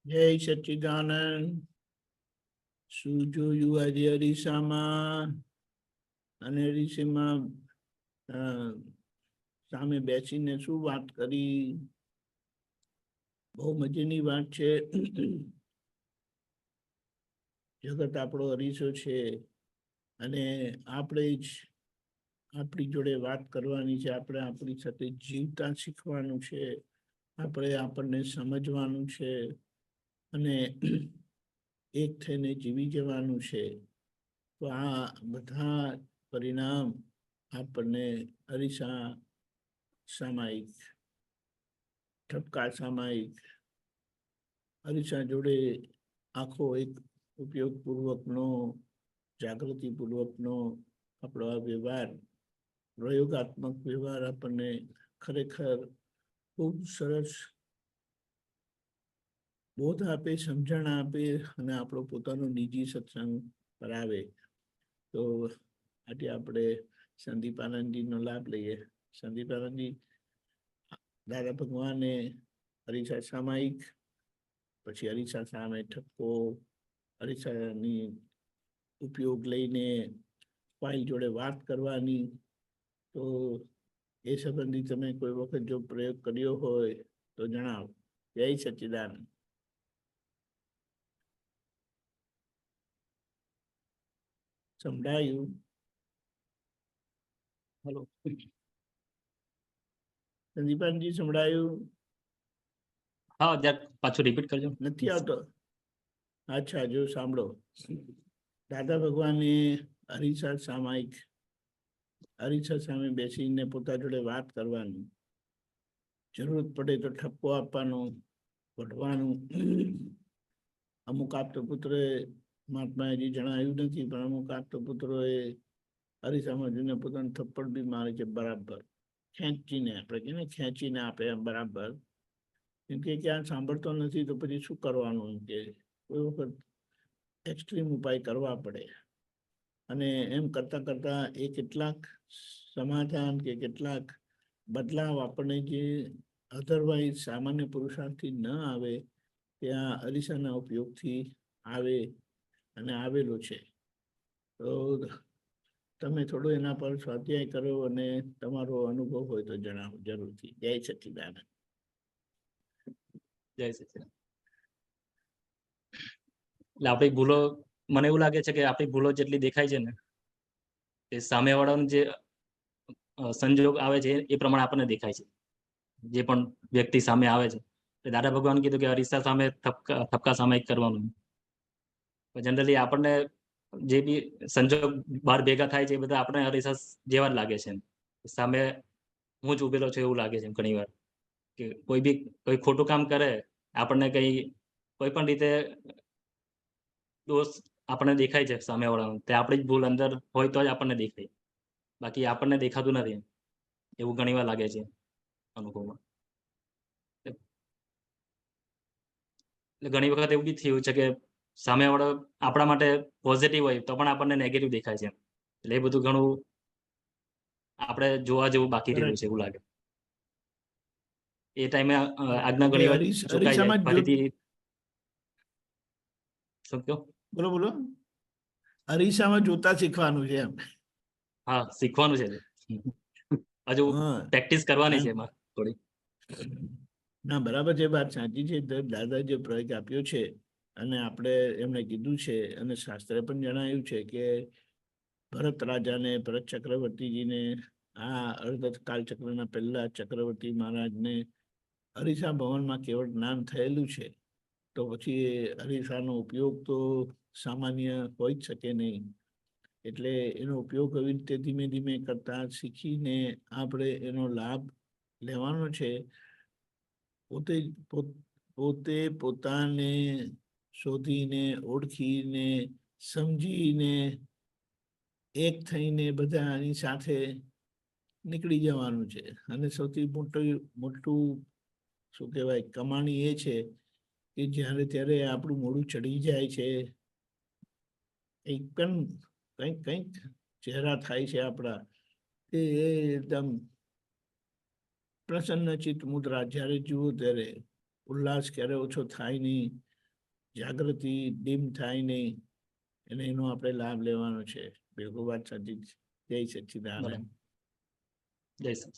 જય સચ્ચિદાનંદ. શું જોયું આજે અરીસામાં? અને અરીસામાં સામે બેસીને શું વાત કરી? બહુ મજાની વાત છે. જગત આપણો અરીસો છે અને આપણે જ આપણી જોડે વાત કરવાની છે. આપણે આપણી સાથે જીવતા શીખવાનું છે. આપણે આપણને સમજવાનું છે અને એક થઈને જીવી જવાનું છે. તો આ બધા પરિણામ આપણને અરીસા સામાયિક, ઠપકા સામાયિક, અરીસા જોડે આખો એક ઉપયોગપૂર્વકનો, જાગૃતિપૂર્વકનો આપણો આ વ્યવહાર, પ્રયોગાત્મક વ્યવહાર આપણને ખરેખર ખૂબ સરસ બોધ આપે, સમજણ આપે અને આપણો પોતાનો નિજી સત્સંગ કરાવે. તો આજે આપણે સંદીપાનંદજીનો લાભ લઈએ. સંદીપાનંદજી, દાદા ભગવાને અરીસા સામાયિક, પછી અરીસા સામે ઠપકો, અરીસાની ઉપયોગ લઈને ફાઇલ જોડે વાત કરવાની. તો એ સંબંધી તમે કોઈ વખત જો પ્રયોગ કર્યો હોય તો જણાવો. જય સચ્ચિદાનંદ. સંભળાયું? હલો સંદીપાનજી, સંભળાયું? હા, પાછું રિપીટ કરજો. નથી આવતો? અચ્છા, જો સાંભળો. દાદા ભગવાને અરીસા સામાયિક, અરીસા સામે બેસીને પોતા જોડે વાત કરવાની, જરૂરત પડે તો ઠપકો આપવાનો, વઢવાનું. અમુક આપતપુત્રોએ, મહાત્મા હજી જણાવ્યું નથી, પણ અમુક આપતપુત્રોએ અરીસામાં જોઈને પોતાનું થપ્પડ બી મારે છે બરાબર, ખેંચીને. આપણે કહીએ ને ખેંચીને આપે એમ બરાબર. કેમ કે ક્યાં સાંભળતો નથી તો પછી શું કરવાનું? એમ કે કોઈ વખત એક્સ્ટ્રીમ ઉપાય કરવા પડે. અને એમ કરતા કરતા એ કેટલાક સમાધાન કે કેટલાક બદલાવ આપણને જે અધરવાઇઝ સામાન્ય પુરુષાર્થથી ન આવે, ત્યાં અરીસાના ઉપયોગથી આવે અને આવેલો છે. તો તમે થોડું એના પર સ્વાધ્યાય કરો અને તમારો અનુભવ હોય તો જણાવો જરૂરથી. જય સચ્ચિદાનંદ. જય સચ્ચિદાનંદ. એટલે આપણી ભૂલો, મને એવું લાગે છે કે આપણી ભૂલો જેટલી દેખાય છે ને, એ સામેવાળાનો જે સંજોગ આવે છે એ પ્રમાણે આપણને દેખાય છે. જે પણ વ્યક્તિ સામે આવે છે, દાદા ભગવાન કીધું કે અરીસા સામે ઠપકા સામાયિક કરવાનું. જનરલી આપણને જે બી સંજોગ બહાર ભેગા થાય છે એ બધા આપણે અરીસા જેવા જ લાગે છે. સામે હું જ ઉભેલો છું એવું લાગે છે ઘણી વાર. કે કોઈ ખોટું કામ કરે, આપણને કોઈ પણ રીતે દોષ આપણને દેખાય છે સામેવાળાનો, તે આપણી જ ભૂલ અંદર હોય તો જ આપણને દેખાય, બાકી આપણને દેખાતું નથી. એવું ઘણી વાર લાગે છે અનુભવમાં. એટલે ઘણી વખત એવું બી થયું છે કે સામેવાળો આપણા માટે પોઝિટિવ હોય તો પણ આપણને નેગેટિવ દેખાય છે. એટલે એ બધું ઘણું આપણે જોવા જેવું બાકી રહ્યું છે એવું લાગે. એ ટાઈમે આજ્ઞા ઘણી વાર ચુકાઈ જાય. ફરીથી શું કહો? બોલો બોલો. અરીસામાં જોતા શીખવાનું છે એમ. હા, શીખવાનું છે. હજુ પ્રેક્ટિસ કરવાની છે એમાં થોડી. ના, બરાબર છે, વાત સાચી છે. દાદા જે પ્રયોગ આપ્યો છે અને આપણે એમણે કીધું છે અને શાસ્ત્રે પણ જણાવ્યું છે કે ભરત રાજાને, ભરત ચક્રવર્તીજીને, આ અર્ધ કાલચક્રના પહેલા ચક્રવર્તી મહારાજને અરીસા ભવનમાં કેવળ જ્ઞાન થયેલું છે. તો પછી એ અરીસાનો ઉપયોગ તો સામાન્ય હોઈ જ શકે નહીં. એટલે એનો ઉપયોગ એવી રીતે ધીમે ધીમે કરતા શીખીને આપણે એનો લાભ લેવાનો છે. પોતે પોતાને શોધીને, ઓળખીને, સમજીને, એક થઈને બધાની સાથે નીકળી જવાનું છે. અને સૌથી મોટું શું કહેવાય, કમાણી એ છે કે જ્યારે ત્યારે આપણું મોઢું ચડી જાય છે, કંઈક ચહેરા થાય છે આપણા, એ એકદમ પ્રસન્નચિત્ત મુદ્રા, જ્યારે જુઓ ત્યારે ઉલ્લાસ ક્યારે ઓછો થાય નહીં. જાગૃતિ ડીમ થાય નહીં અને એનો આપણે લાભ લેવાનો છે. બિલકુલ વાત સાચી છે. જય સચ્ચિદાનંદ. બરાબર. જય સચિદાનંદ.